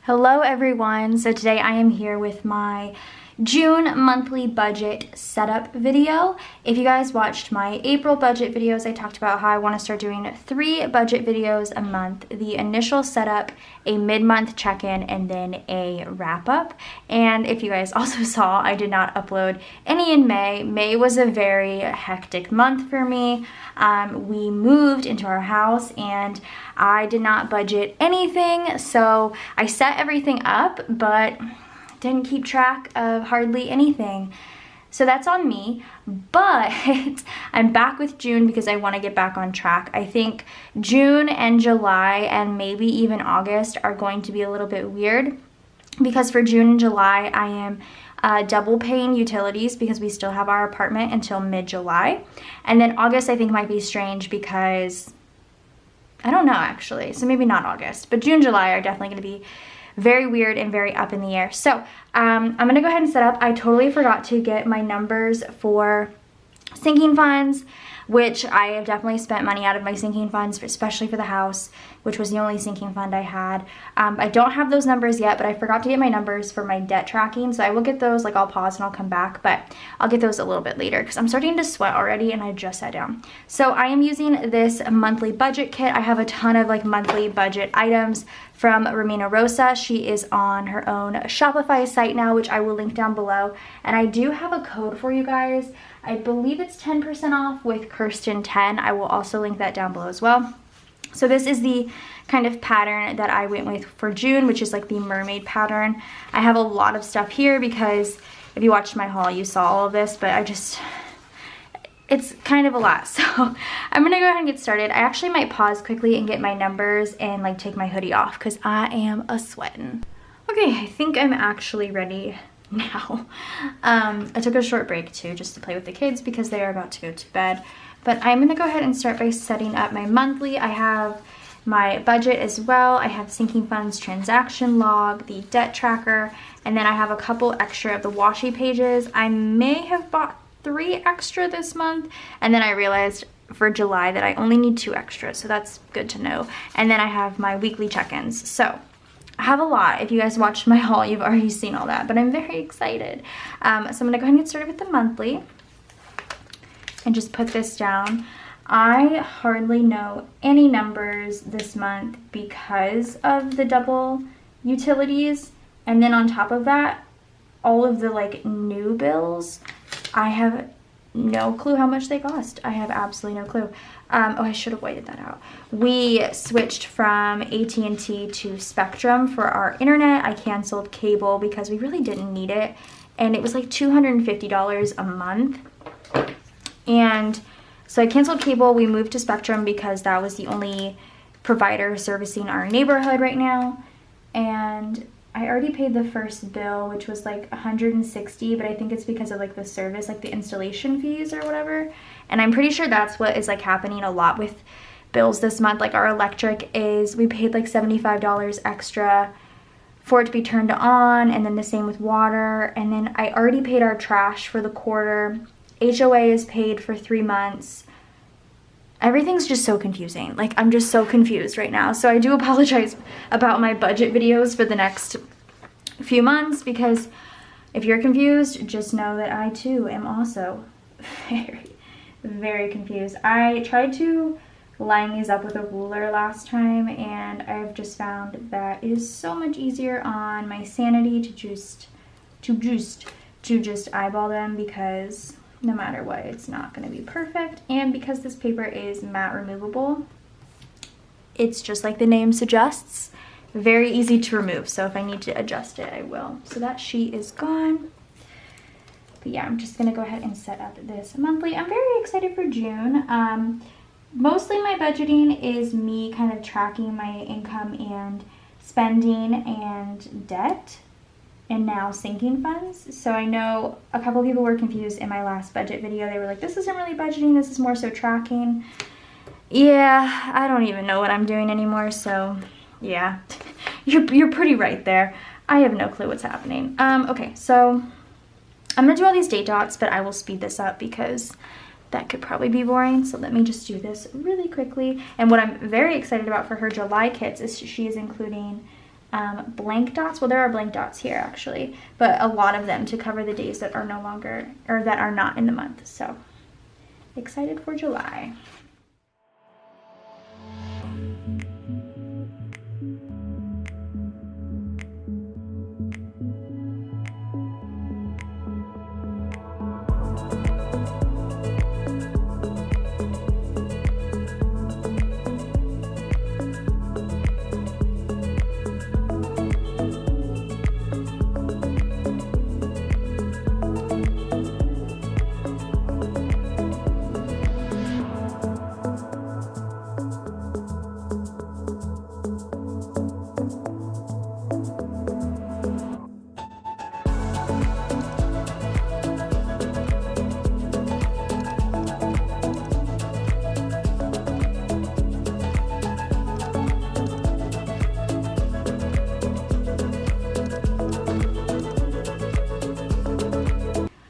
Hello everyone, so today I am here with my June monthly budget setup video. If you guys watched my April budget videos, I talked about how I want to start doing 3 budget videos a month. The initial setup, a mid-month check-in, and then a wrap-up. And if you guys also saw, I did not upload any in May. May was a very hectic month for me. We moved into our house and I did not budget anything, so I set everything up, but didn't keep track of hardly anything. So that's on me, but I'm back with June because I want to get back on track. I think June and July and maybe even August are going to be a little bit weird because for June and July I am double paying utilities because we still have our apartment until mid-July. And then August I think might be strange because I don't know actually, so maybe not August, but June, July are definitely going to be very weird and very up in the air. So I'm gonna go ahead and set up. I totally forgot to get my numbers for sinking funds, which I have definitely spent money out of my sinking funds, especially for the house, which was the only sinking fund I had. I don't have those numbers yet, but I forgot to get my numbers for my debt tracking, so I will get those. Like, I'll pause and I'll come back, but I'll get those a little bit later because I'm starting to sweat already and I just sat down. So I am using this monthly budget kit. I have a ton of like monthly budget items from Ramina Rosa. She is on her own Shopify site now, which I will link down below. And I do have a code for you guys. I believe it's 10% off with Kirsten10. I will also link that down below as well. So this is the kind of pattern that I went with for June, which is like the mermaid pattern. I have a lot of stuff here because if you watched my haul, you saw all of this, but it's kind of a lot. So I'm gonna go ahead and get started. I actually might pause quickly and get my numbers and like take my hoodie off because I am a-sweating. Okay, I think I'm actually ready now. I took a short break too just to play with the kids because they are about to go to bed. But I'm gonna go ahead and start by setting up my monthly. I have my budget as well. I have sinking funds transaction log, the debt tracker, and then I have a couple extra of the washi pages. I may have bought 3 extra this month, and then I realized for July that I only need 2 extra, so that's good to know. And then I have my weekly check-ins. So I have a lot. If you guys watched my haul, you've already seen all that, but I'm very excited. So I'm gonna go ahead and get started with the monthly and just put this down. I hardly know any numbers this month because of the double utilities, and then on top of that, all of the like new bills, I have no clue how much they cost. I have absolutely no clue. Oh, I should have whited that out. We switched from AT&T to Spectrum for our internet. I canceled cable because we really didn't need it, and it was like $250 a month. And so I canceled cable. We moved to Spectrum because that was the only provider servicing our neighborhood right now. And I already paid the first bill, which was like $160, but I think it's because of like the service, like the installation fees or whatever. And I'm pretty sure that's what is like happening a lot with bills this month. Like our electric is, we paid like $75 extra for it to be turned on, and then the same with water. And then I already paid our trash for the quarter. HOA is paid for 3 months. Everything's just so confusing. Like, I'm just so confused right now. So I do apologize about my budget videos for the next few months, because if you're confused, just know that I too am also very confused. I tried to line these up with a ruler last time, and I've just found that it is so much easier on my sanity to just eyeball them, because no matter what, it's not going to be perfect. And because this paper is matte removable, it's just like the name suggests, very easy to remove. So if I need to adjust it, I will. So that sheet is gone. But yeah, I'm just going to go ahead and set up this monthly. I'm very excited for June. Mostly my budgeting is me kind of tracking my income and spending and debt, and now sinking funds. So I know a couple people were confused in my last budget video. They were like, this isn't really budgeting, this is more so tracking. Yeah, I don't even know what I'm doing anymore, so yeah, you're pretty right there. I have no clue what's happening. Okay, so I'm gonna do all these date dots, but I will speed this up because that could probably be boring. So let me just do this really quickly. And what I'm very excited about for her July kits is she is including blank dots. Well, there are blank dots here actually, but a lot of them to cover the days that are no longer, or that are not in the month. So excited for July.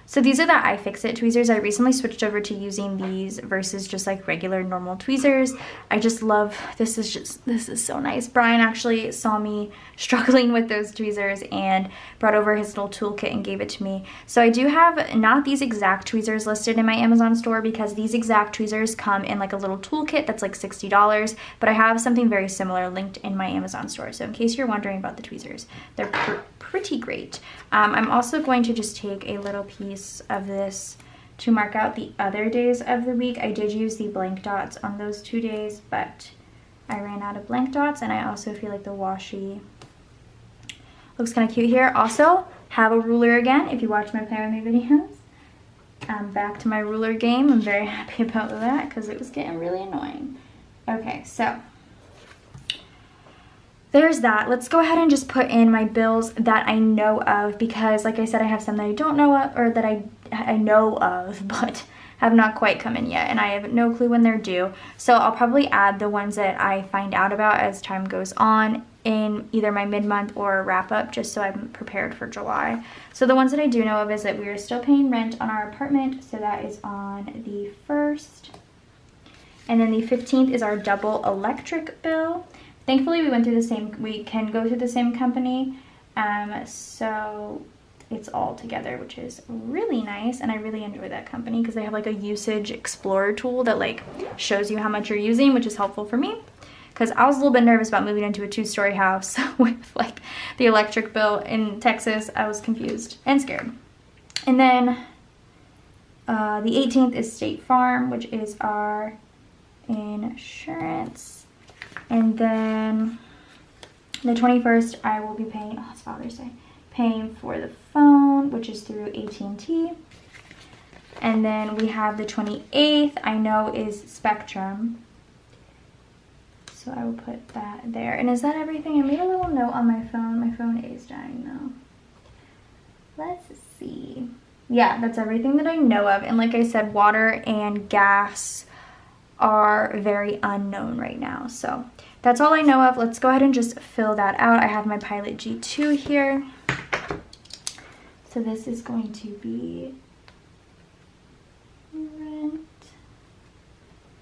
So these are the iFixit tweezers. I recently switched over to using these versus just like regular normal tweezers. I just love, this is so nice. Brian actually saw me struggling with those tweezers and brought over his little toolkit and gave it to me. So I do have not these exact tweezers listed in my Amazon store because these exact tweezers come in like a little toolkit that's like $60, but I have something very similar linked in my Amazon store. So in case you're wondering about the tweezers, they're pretty great. I'm also going to just take a little piece of this to mark out the other days of the week. I did use the blank dots on those 2 days, but I ran out of blank dots, and I also feel like the washi looks kind of cute here. Also, have a ruler again if you watch my Plan With Me videos. I'm back to my ruler game. I'm very happy about that because it was getting really annoying. Okay, so there's that. Let's go ahead and just put in my bills that I know of because, like I said, I have some that I don't know of, or that I know of, but have not quite come in yet, and I have no clue when they're due. So I'll probably add the ones that I find out about as time goes on in either my mid-month or wrap-up, just so I'm prepared for July. So the ones that I do know of is that we are still paying rent on our apartment, so that is on the 1st. And then the 15th is our double electric bill. Thankfully, we can go through the same company, so it's all together, which is really nice, and I really enjoy that company because they have like a usage explorer tool that like shows you how much you're using, which is helpful for me because I was a little bit nervous about moving into a 2-story house with like the electric bill in Texas. I was confused and scared. And then the 18th is State Farm, which is our insurance. And then the 21st, I will be paying, oh, it's Father's Day, paying for the phone, which is through AT&T. And then we have the 28th, I know is Spectrum. So I will put that there. And is that everything? I made a little note on my phone. My phone is dying though. Let's see. Yeah, that's everything that I know of. And like I said, water and gas are very unknown right now. So that's all I know of. Let's go ahead and just fill that out. I have my Pilot G2 here. So this is going to be rent.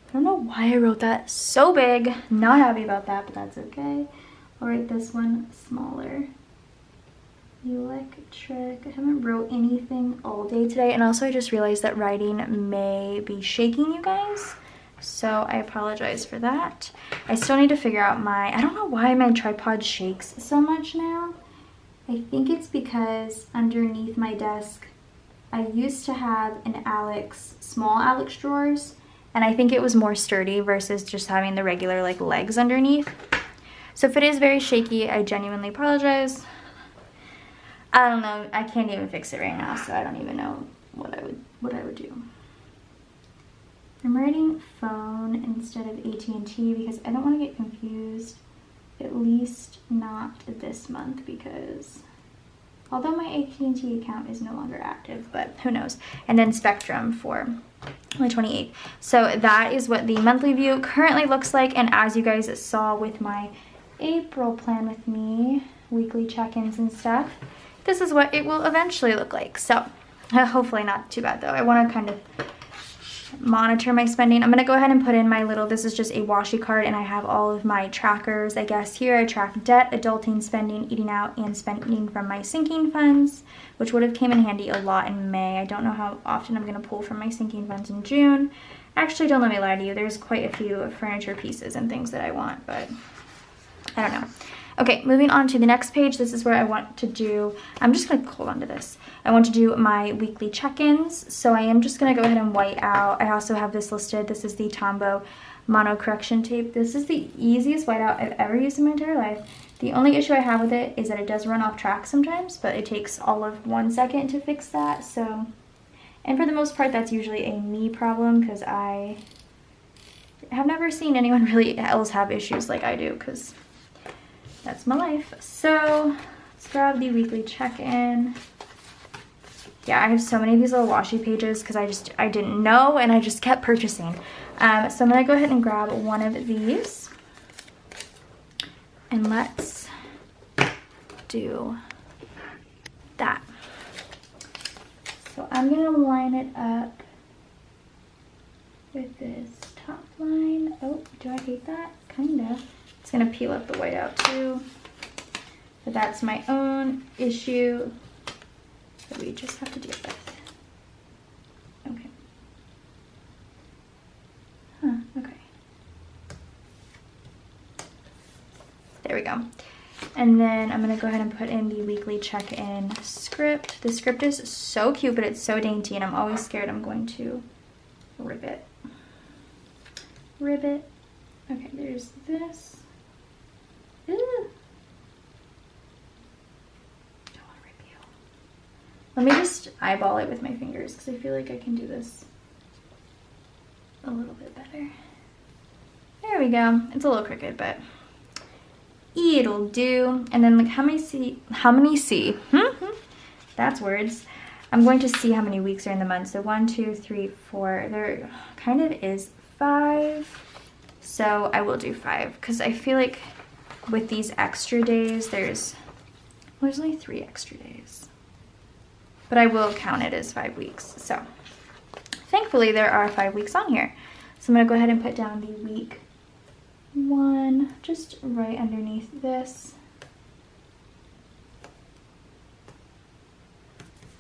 I don't know why I wrote that so big. Not happy about that, but that's okay. I'll write this one smaller. Electric. I haven't wrote anything all day today. And also I just realized that writing may be shaking you guys. So I apologize for that. I still need to figure out I don't know why my tripod shakes so much now. I think it's because underneath my desk, I used to have small Alex drawers, and I think it was more sturdy versus just having the regular like legs underneath. So if it is very shaky, I genuinely apologize. I don't know, I can't even fix it right now, so I don't even know what I would do. I'm writing phone instead of AT&T because I don't want to get confused, at least not this month, because although my AT&T account is no longer active, but who knows. And then Spectrum for the 28th. So that is what the monthly view currently looks like, and as you guys saw with my April Plan With Me weekly check-ins and stuff, this is what it will eventually look like. So hopefully not too bad though. I want to kind of monitor my spending. I'm gonna go ahead and put in my little, this is just a washi card, and I have all of my trackers, I guess. Here I track debt, adulting, spending, eating out, and spending from my sinking funds, which would have came in handy a lot in May. I don't know how often I'm gonna pull from my sinking funds in June. Actually, don't let me lie to you, there's quite a few furniture pieces and things that I want, but I don't know. Okay, moving on to the next page. This is where I want to do, I'm just gonna hold on to this. I want to do my weekly check-ins. So I am just gonna go ahead and white out. I also have this listed. This is the Tombow Mono Correction Tape. This is the easiest whiteout I've ever used in my entire life. The only issue I have with it is that it does run off track sometimes, but it takes all of 1 second to fix that. So, and for the most part, that's usually a me problem because I have never seen anyone really else have issues like I do, because that's my life. So let's grab the weekly check-in. Yeah, I have so many of these little washi pages because I didn't know and I just kept purchasing. So I'm gonna go ahead and grab one of these and let's do that. So I'm gonna line it up with this top line. Oh, do I hate that? Kinda. It's gonna peel up the white out too, but that's my own issue that we just have to deal with. Okay. Okay. There we go. And then I'm gonna go ahead and put in the weekly check-in script. The script is so cute, but it's so dainty, and I'm always scared I'm going to rip it. Rip it. Okay, there's this. Ooh. Don't want to rip you. Let me just eyeball it with my fingers because I feel like I can do this a little bit better. There we go. It's a little crooked, but it'll do. And then like how many C? That's words. I'm going to see how many weeks are in the month. So 1, 2, 3, 4. There kind of is 5. So I will do 5 because I feel like with these extra days, there's only 3 extra days. But I will count it as 5 weeks. So thankfully there are 5 weeks on here. So I'm gonna go ahead and put down the week 1 just right underneath this.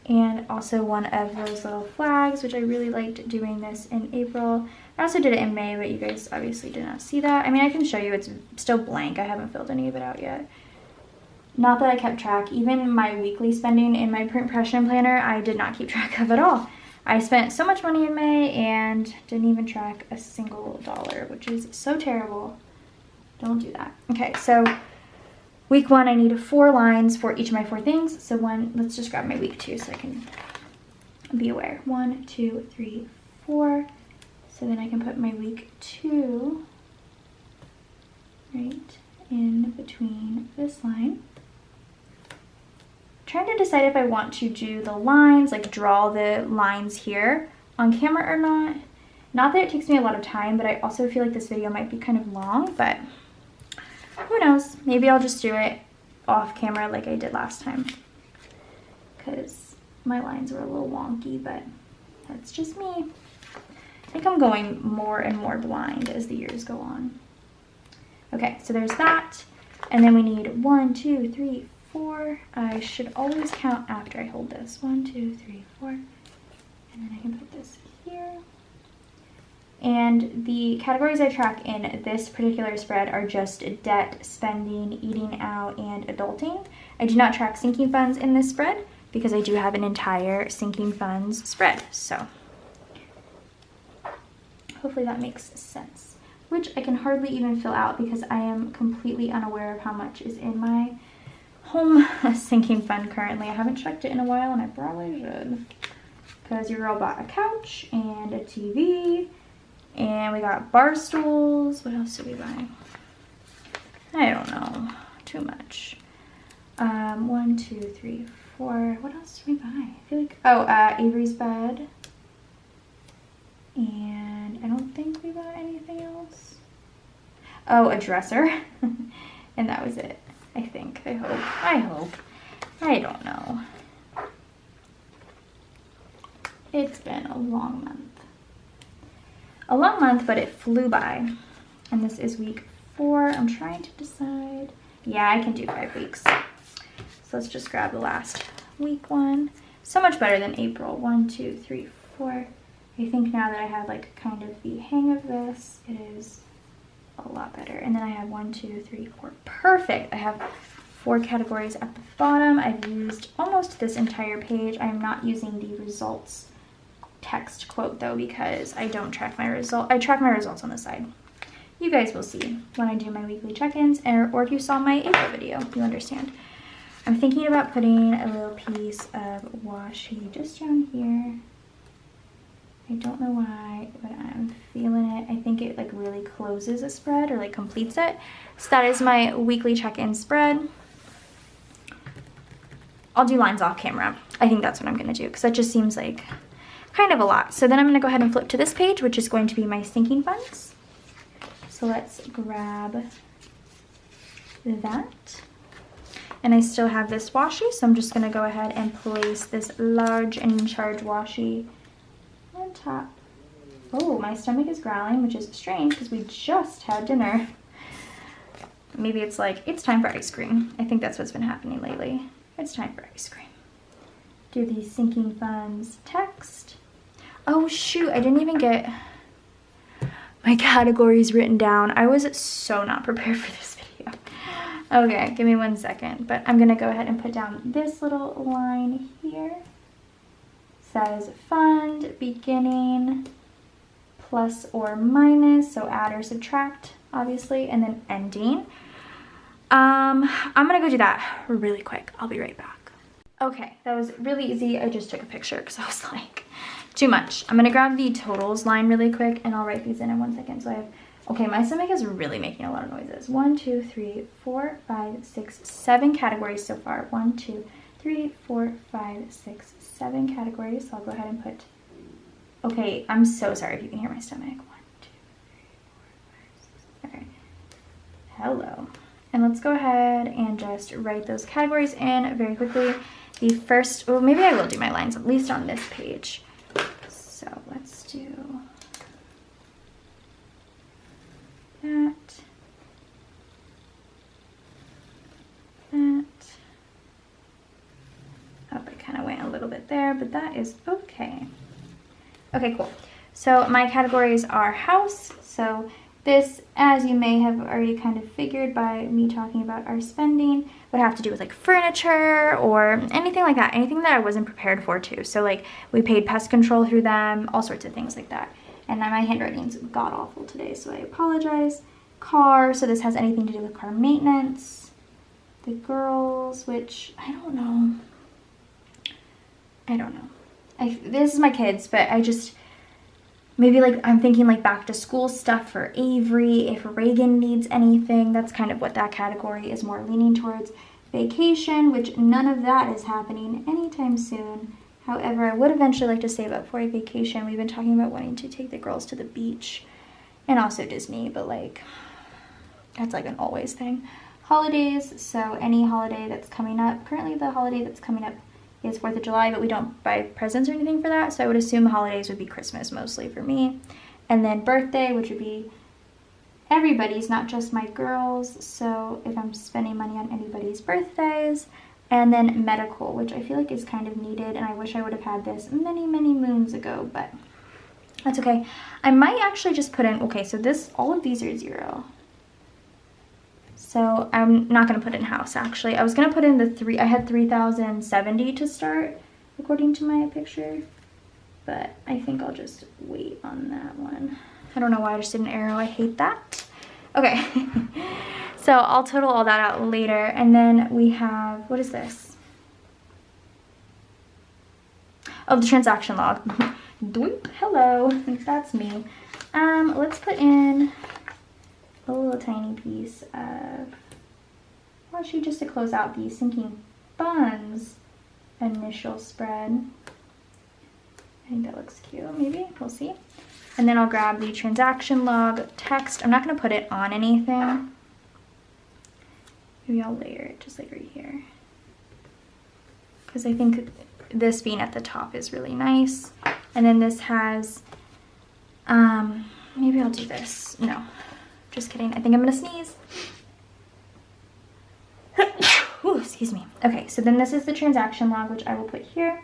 And also one of those little flags, which I really liked doing this in April. I also did it in May, but you guys obviously did not see that. I mean, I can show you, it's still blank. I haven't filled any of it out yet. Not that I kept track. Even my weekly spending in my print impression planner, I did not keep track of at all. I spent so much money in May and didn't even track a single dollar, which is so terrible. Don't do that. Okay, so week 1, I need 4 lines for each of my 4 things. So let's just grab my week 2 so I can be aware. 1, 2, 3, 4. So then I can put my week 2 right in between this line. Trying to decide if I want to do the lines, like draw the lines here on camera or not. Not that it takes me a lot of time, but I also feel like this video might be kind of long, but who knows? Maybe I'll just do it off camera like I did last time because my lines were a little wonky, but that's just me. I think I'm going more and more blind as the years go on. Okay, so there's that. And then we need 1, 2, 3, 4. I should always count after I hold this. 1, 2, 3, 4. And then I can put this here. And the categories I track in this particular spread are just debt, spending, eating out, and adulting. I do not track sinking funds in this spread because I do have an entire sinking funds spread. So hopefully that makes sense, which I can hardly even fill out because I am completely unaware of how much is in my home sinking fund currently. I haven't checked it in a while and I probably should because your girl bought a couch and a TV and we got bar stools. What else did we buy? I don't know, too much. 1, 2, 3, 4. What else did we buy? I feel like, Avery's bed. And I don't think we bought anything else. Oh, a dresser. And that was it, I think. I hope. I don't know. It's been a long month. a long month, but it flew by. And this is week 4. I'm trying to decide. Yeah, I can do 5 weeks. So let's just grab the last week one. So much better than April. 1, 2, 3, 4. I think now that I have like kind of the hang of this, it is a lot better. And then I have 1, 2, 3, 4. Perfect. I have 4 categories at the bottom. I've used almost this entire page. I'm not using the results text quote though, because I don't track my result. I track my results on the side. You guys will see when I do my weekly check-ins, or if you saw my April video, you understand. I'm thinking about putting a little piece of washi just down here. I don't know why, but I'm feeling it. I think it like really closes a spread or like completes it. So that is my weekly check-in spread. I'll do lines off camera. I think that's what I'm gonna do because that just seems like kind of a lot. So then I'm gonna go ahead and flip to this page, which is going to be my sinking funds. So let's grab that. And I still have this washi, so I'm just gonna go ahead and place this large and in charge washi on top. Oh, my stomach is growling, which is strange because we just had dinner. Maybe it's like, it's time for ice cream. I think that's what's been happening lately. It's time for ice cream. Do the sinking funds text. Oh shoot, I didn't even get my categories written down. I was so not prepared for this video. Okay, give me 1 second, but I'm gonna go ahead and put down this little line here. Says fund beginning plus or minus, so add or subtract, obviously, and then ending. I'm gonna go do that really quick. I'll be right back. Okay, that was really easy. I just took a picture because I was like, too much. I'm gonna grab the totals line really quick and I'll write these in 1 second. So I have, okay, my stomach is really making a lot of noises. 1, 2, 3, 4, 5, 6, 7 categories so far. 1, 2, 3, 4, 5, 6, 7 categories. So I'll go ahead and put, okay, I'm so sorry if you can hear my stomach. 1, 2, 3, 4, 5, 6. Okay. Hello. And let's go ahead and just write those categories in very quickly. The first, well, maybe I will do my lines, at least on this page. So let's do that. That. Oh, I kind of went a little bit there, but that is okay. Okay, cool. So my categories are house. So this, as you may have already kind of figured by me talking about our spending, would have to do with like furniture or anything like that, anything that I wasn't prepared for too. So like we paid pest control through them, all sorts of things like that. And my handwriting's god awful today, so I apologize. Car, so this has anything to do with car maintenance. The girls, which I don't know. This is my kids, but I just, maybe like I'm thinking like back to school stuff for Avery, if Reagan needs anything. That's kind of what that category is more leaning towards. Vacation, which none of that is happening anytime soon. However, I would eventually like to save up for a vacation. We've been talking about wanting to take the girls to the beach and also Disney, but like that's like an always thing. Holidays, so any holiday that's coming up. Currently the holiday that's coming up is 4th of July, but we don't buy presents or anything for that, so I would assume the holidays would be Christmas mostly for me. And then birthday, which would be everybody's, not just my girls, so if I'm spending money on anybody's birthdays. And then medical, which I feel like is kind of needed, and I wish I would have had this many moons ago, but that's okay. I might actually just put in, okay, so this, all of these are 0. So I'm not gonna put in house actually. I was gonna put in the I had 3,070 to start according to my picture, but I think I'll just wait on that one. I don't know why I just did an arrow, I hate that. Okay, so I'll total all that out later. And then we have, what is this? Oh, the transaction log. Doop, hello, that's me. Let's put in a little tiny piece of washi just to close out the sinking funds initial spread. I think that looks cute, maybe, we'll see. And then I'll grab the transaction log text. I'm not gonna put it on anything. Maybe I'll layer it just like right here, because I think this being at the top is really nice. And then this has maybe I'll do this. No, just kidding. I think I'm gonna sneeze. Ooh, excuse me. Okay, so then this is the transaction log, which I will put here.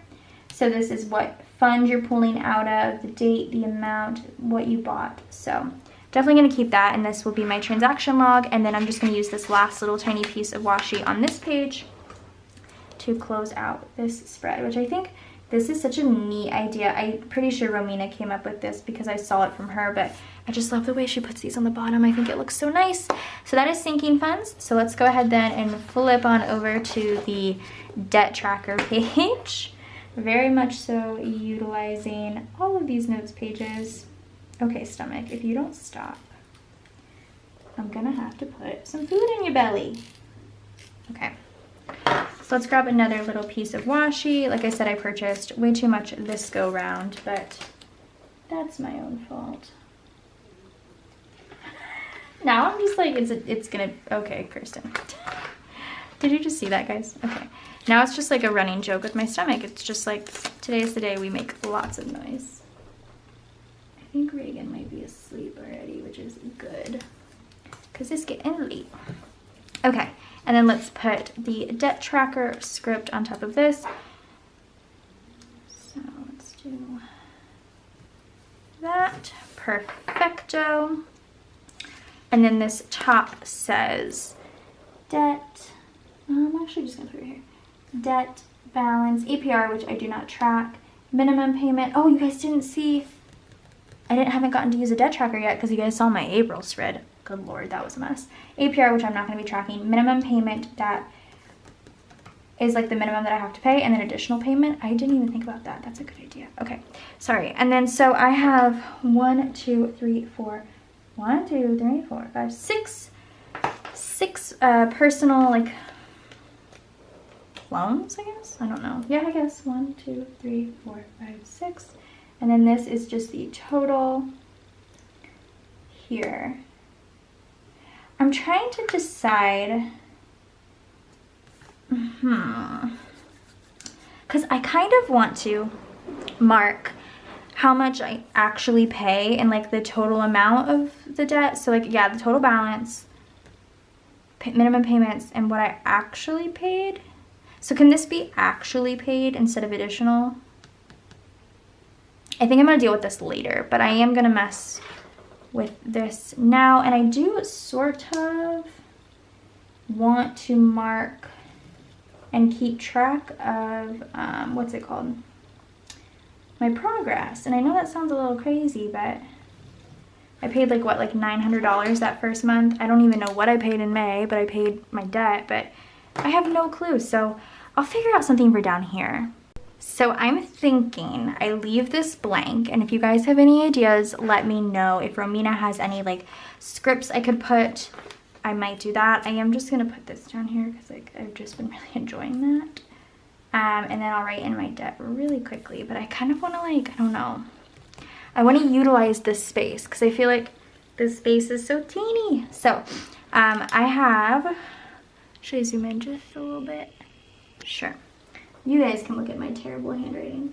So this is what fund you're pulling out of, the date, the amount, what you bought. So definitely gonna keep that, and this will be my transaction log. And then I'm just gonna use this last little tiny piece of washi on this page to close out this spread, which I think this is such a neat idea. I'm pretty sure Romina came up with this because I saw it from her, but I just love the way she puts these on the bottom. I think it looks so nice. So that is sinking funds. So let's go ahead then and flip on over to the debt tracker page. Very much so utilizing all of these notes pages. Okay, stomach, if you don't stop, I'm gonna have to put some food in your belly. Okay. So let's grab another little piece of washi. Like I said, I purchased way too much this go round, but that's my own fault. Now I'm just like, it's gonna, okay, Kirsten. Did you just see that, guys? Okay. Now it's just like a running joke with my stomach. It's just like, today's the day we make lots of noise. I think Reagan might be asleep already, which is good, because it's getting late. Okay. And then let's put the debt tracker script on top of this. So let's do that. Perfecto. And then this top says debt. I'm actually just gonna put it here. Debt balance, APR, which I do not track. Minimum payment. Oh, you guys didn't see. Haven't gotten to use a debt tracker yet because you guys saw my April spread. Good Lord, that was a mess. APR, which I'm not going to be tracking. Minimum payment, that is like the minimum that I have to pay, and then additional payment. I didn't even think about that. That's a good idea. Okay, sorry. And then so I have 6 personal like loans, I guess. I don't know. Yeah, I guess 1, 2, 3, 4, 5, 6. And then this is just the total here. I'm trying to decide, because I kind of want to mark how much I actually pay and like the total amount of the debt. So like, yeah, the total balance, minimum payments, and what I actually paid. So can this be actually paid instead of additional? I think I'm gonna deal with this later, but I am gonna mess with this now, and I do sort of want to mark and keep track of what's it called, my progress. And I know that sounds a little crazy, but I paid like what, like $900 that first month. I don't even know what I paid in May, but I paid my debt, but I have no clue. So I'll figure out something for down here. So I'm thinking I leave this blank, and if you guys have any ideas, let me know. If Romina has any like scripts I could put, I might do that. I am just gonna put this down here because like I've just been really enjoying that. And then I'll write in my debt really quickly, but I kind of want to like, I don't know. I want to utilize this space because I feel like this space is so teeny. So I have, should I zoom in just a little bit? Sure. You guys can look at my terrible handwriting.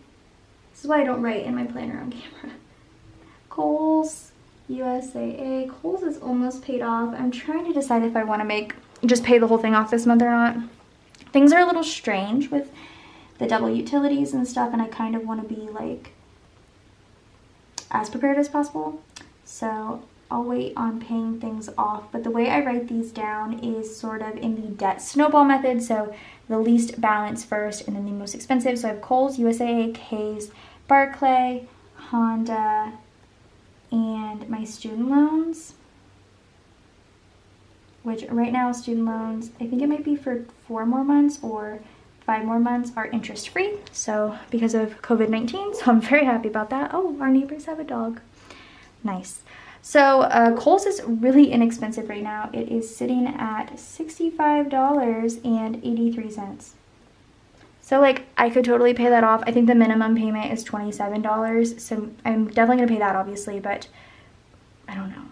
This is why I don't write in my planner on camera. Kohl's, USAA. Kohl's is almost paid off. I'm trying to decide if I want to just pay the whole thing off this month or not. Things are a little strange with the double utilities and stuff, and I kind of want to be like as prepared as possible. So I'll wait on paying things off, but the way I write these down is sort of in the debt snowball method. So the least balance first and then the most expensive. So I have Kohl's, USAA, K's, Barclay, Honda, and my student loans, which right now student loans, I think it might be for 4 more months or 5 more months, are interest free. So because of COVID-19, so I'm very happy about that. Oh, our neighbors have a dog. Nice. So Kohl's is really inexpensive right now. It is sitting at $65.83. So like I could totally pay that off. I think the minimum payment is $27. So I'm definitely gonna pay that obviously, but I don't know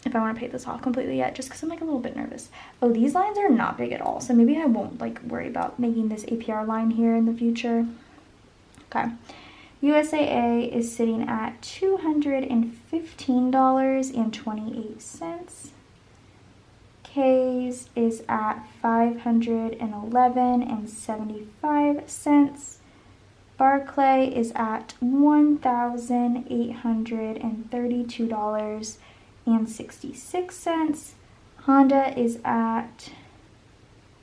if I want to pay this off completely yet, just because I'm like a little bit nervous. Oh, these lines are not big at all. So maybe I won't like worry about making this APR line here in the future. Okay. USAA is sitting at $215.28. K's is at $511.75. Barclay is at $1,832.66. Honda is at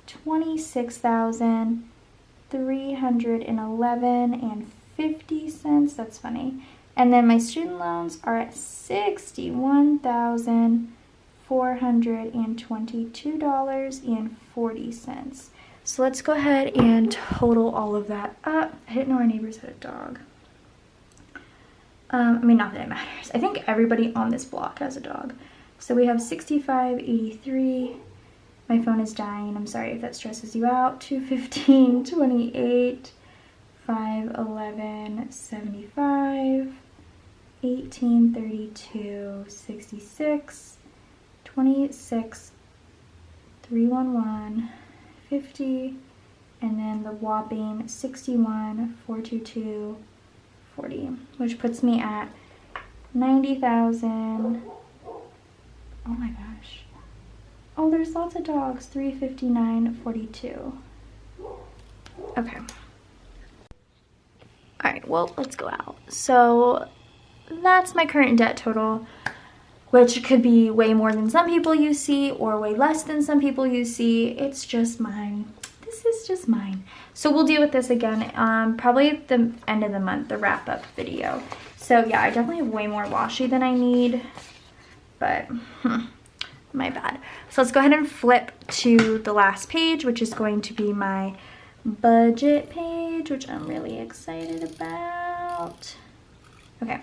$26,311.50. That's funny. And then my student loans are at $61,422.40. So let's go ahead and total all of that up. I didn't know our neighbors had a dog. I mean, not that it matters. I think everybody on this block has a dog. So we have $65.83. My phone is dying. I'm sorry if that stresses you out. $215.28. $511.75. $18.32.66. $26,311.50. And then the whopping $61,422.40, which puts me at $90,000. Oh my gosh. Oh, there's lots of dogs. $359.42. Okay. Alright, well, let's go out. So that's my current debt total, which could be way more than some people you see or way less than some people you see. It's just mine. This is just mine. So we'll deal with this again probably at the end of the month, the wrap-up video. So yeah, I definitely have way more washi than I need, but my bad. So let's go ahead and flip to the last page, which is going to be my budget page, which I'm really excited about. Okay,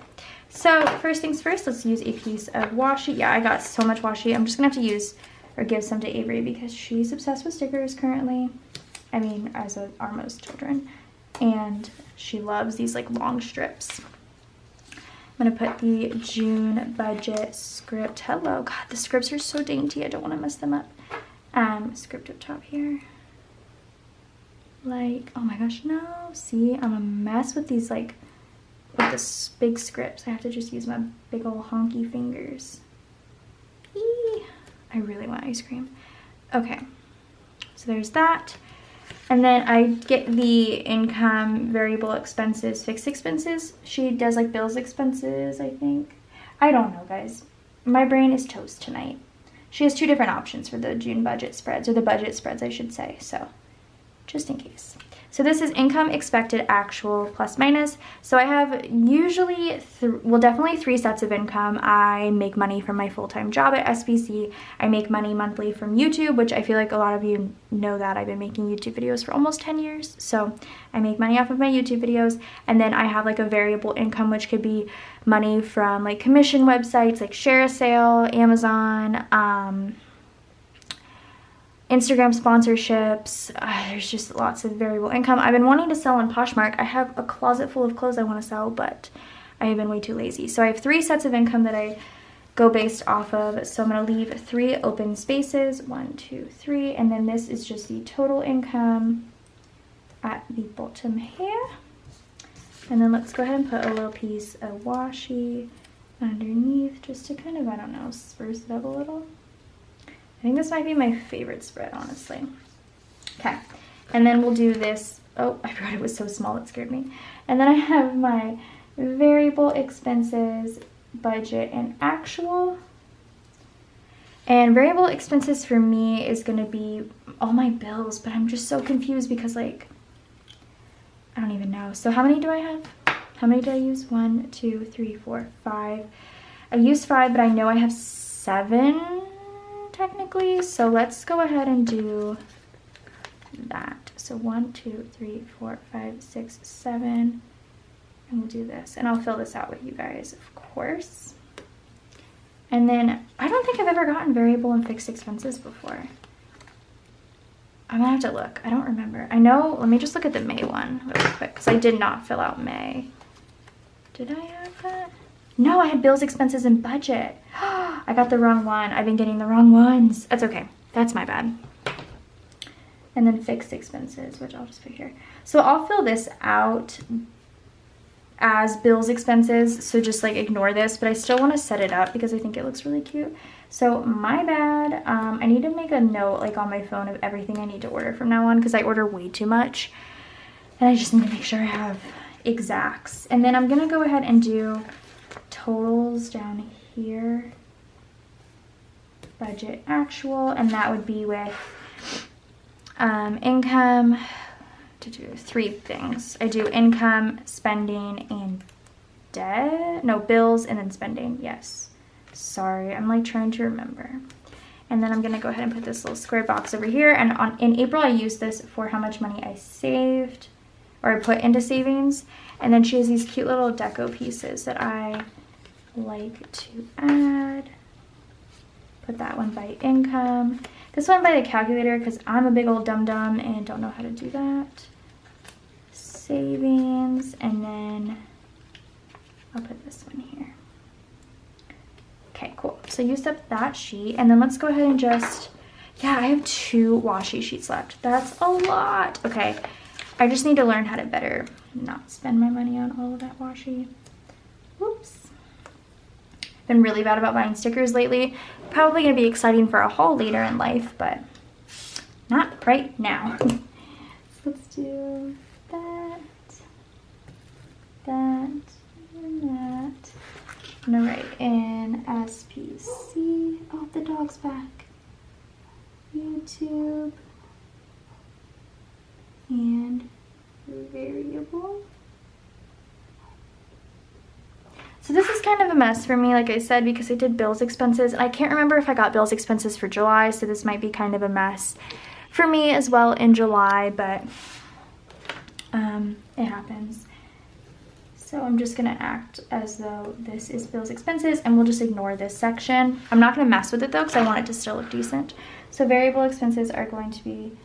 so first things first, let's use a piece of washi. Yeah, I got so much washi. I'm just gonna have to use or give some to Avery because she's obsessed with stickers currently. I mean, as are most children. And she loves these like long strips. I'm gonna put the June budget script. Hello, God, the scripts are so dainty. I don't wanna mess them up. Script up top here. Like, oh my gosh, no. See, I'm a mess with these like, with this big scripts. I have to just use my big old honky fingers. Eee. I really want ice cream. Okay, so there's that. And then I get the income, variable expenses, fixed expenses. She does like bills expenses, I think. I don't know, guys. My brain is toast tonight. She has two different options for the June budget spreads, or the budget spreads, I should say. So just in case. So this is income expected actual plus minus. So I have usually, definitely 3 sets of income. I make money from my full-time job at SBC. I make money monthly from YouTube, which I feel like a lot of you know that I've been making YouTube videos for almost 10 years. So I make money off of my YouTube videos. And then I have like a variable income, which could be money from like commission websites like Share a Sale, Amazon, Instagram sponsorships. There's just lots of variable income. I've been wanting to sell on Poshmark. I have a closet full of clothes I want to sell, but I have been way too lazy. So I have 3 sets of income that I go based off of. So I'm going to leave 3 open spaces. 1, 2, 3. And then this is just the total income at the bottom here. And then let's go ahead and put a little piece of washi underneath just to kind of, I don't know, spruce it up a little. I think this might be my favorite spread, honestly. Okay, and then we'll do this. Oh, I forgot it was so small, it scared me. And then I have my variable expenses, budget, and actual. And variable expenses for me is gonna be all my bills, but I'm just so confused because like, I don't even know. So how many do I have? How many did I use? 1, 2, 3, 4, 5. I used 5, but I know I have 7 technically. So let's go ahead and do that. So 1, 2, 3, 4, 5, 6, 7. And we'll do this. And I'll fill this out with you guys, of course. And then I don't think I've ever gotten variable and fixed expenses before. I'm gonna have to look. I don't remember. I know, let me just look at the May one really quick because I did not fill out May. Did I have that? No, I had bills, expenses, and budget. I got the wrong one. I've been getting the wrong ones. That's okay. That's my bad. And then fixed expenses, which I'll just put here. So I'll fill this out as bills expenses, so just like ignore this, but I still want to set it up because I think it looks really cute. So my bad. I need to make a note like on my phone of everything I need to order from now on because I order way too much, and I just need to make sure I have exacts. And then I'm gonna go ahead and do totals down here, budget actual, and that would be with income. To do 3 things. I do income, spending, and debt. No, bills and then spending. Yes. Sorry, I'm like trying to remember. And then I'm gonna go ahead and put this little square box over here. And in April, I used this for how much money I saved or I put into savings. And then she has these cute little deco pieces that I like to add. Put that one by income. This one by the calculator because I'm a big old dum-dum and don't know how to do that. Savings, and then I'll put this one here. Okay, cool. So I used up that sheet, and then let's go ahead and just, yeah, I have 2 washi sheets left. That's a lot. Okay, I just need to learn how to better not spend my money on all of that washi. Whoops. Been really bad about buying stickers lately. Probably gonna be exciting for a haul later in life, but not right now. So let's do that, and that. I'm gonna write in SPC. Oh, the dog's back. YouTube and variable. So this is kind of a mess for me, like I said, because I did bills expenses, and I can't remember if I got bills expenses for July, so this might be kind of a mess for me as well in July, but it happens. So I'm just gonna act as though this is bills expenses, and we'll just ignore this section. I'm not gonna mess with it though, because I want it to still look decent. So variable expenses are going to be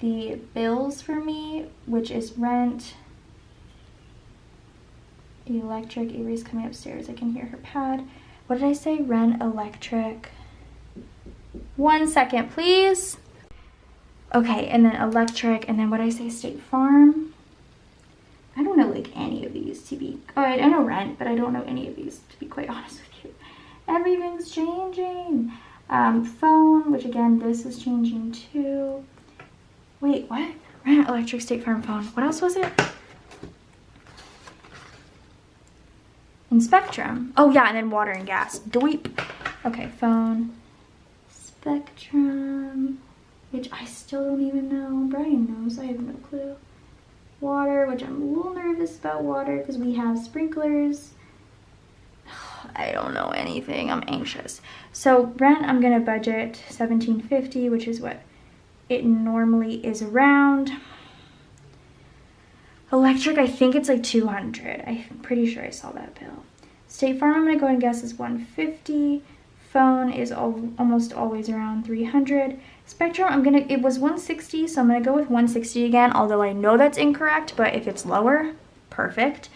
the bills for me, which is rent, electric. Avery's coming upstairs. I can hear her pad. What did I say? Rent, electric. 1 second, please. Okay, and then electric, and then what did I say? State Farm. I don't know like any of these to be, oh, I know rent, but I don't know any of these to be quite honest with you. Everything's changing. Phone, which again, this is changing too. Wait, what? Rent, electric, State Farm, phone. What else was it? And Spectrum. Oh yeah, and then water and gas. Dweep. Okay, phone, Spectrum, which I still don't even know. Brian knows, I have no clue. Water, which I'm a little nervous about water because we have sprinklers. I don't know anything, I'm anxious. So rent, I'm gonna budget $17.50, which is what it normally is around. Electric, I think it's like $200. I'm pretty sure I saw that bill. State Farm, I'm gonna go and guess is $150. Phone is almost always around $300. Spectrum, it was $160, so I'm gonna go with $160 again, although I know that's incorrect, but if it's lower, perfect.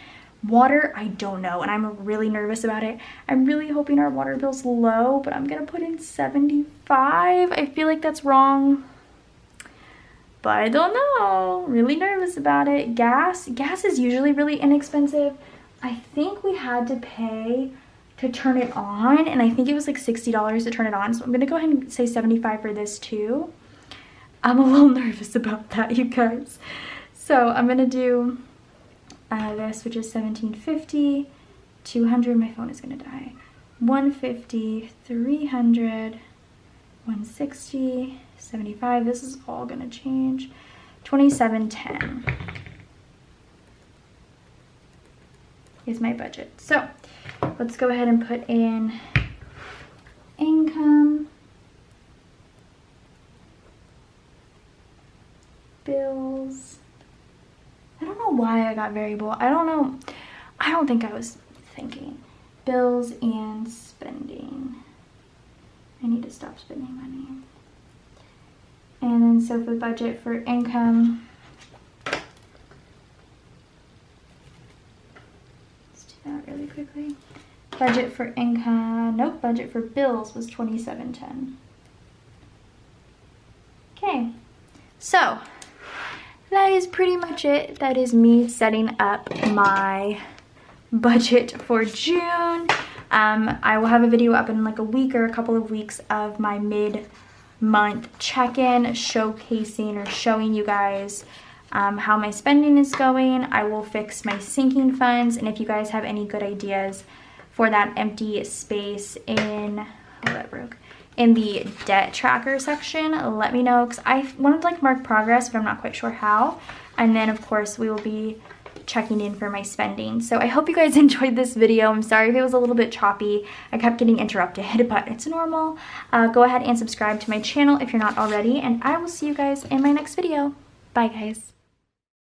Water, I don't know, and I'm really nervous about it. I'm really hoping our water bill's low, but I'm gonna put in $75. I feel like that's wrong, but I don't know. Really nervous about it. Gas is usually really inexpensive. I think we had to pay to turn it on, and I think it was like $60 to turn it on, so I'm gonna go ahead and say $75 for this too. I'm a little nervous about that, you guys. So I'm gonna do this, which is $17.50, $200, my phone is gonna die, $150, $300, $160, $75, this is all gonna change, $27.10 is my budget. So let's go ahead and put in income, bills. I don't know why I got variable. I don't know. I don't think I was thinking. Bills and spending. I need to stop spending money. And then so for budget for income, let's do that really quickly. Budget for income, nope, budget for bills was $27.10. Okay, so la that is pretty much it. That is me setting up my budget for June. I will have a video up in like a week or a couple of weeks of my mid-month check-in, showcasing or showing you guys how my spending is going. I will fix my sinking funds, and if you guys have any good ideas for that empty space in, in the debt tracker section, let me know, because I wanted to like mark progress, but I'm not quite sure how. And then of course we will be checking in for my spending. So I hope you guys enjoyed this video. I'm sorry if it was a little bit choppy. I kept getting interrupted, but it's normal. Go ahead and subscribe to my channel if you're not already, and I will see you guys in my next video. Bye guys.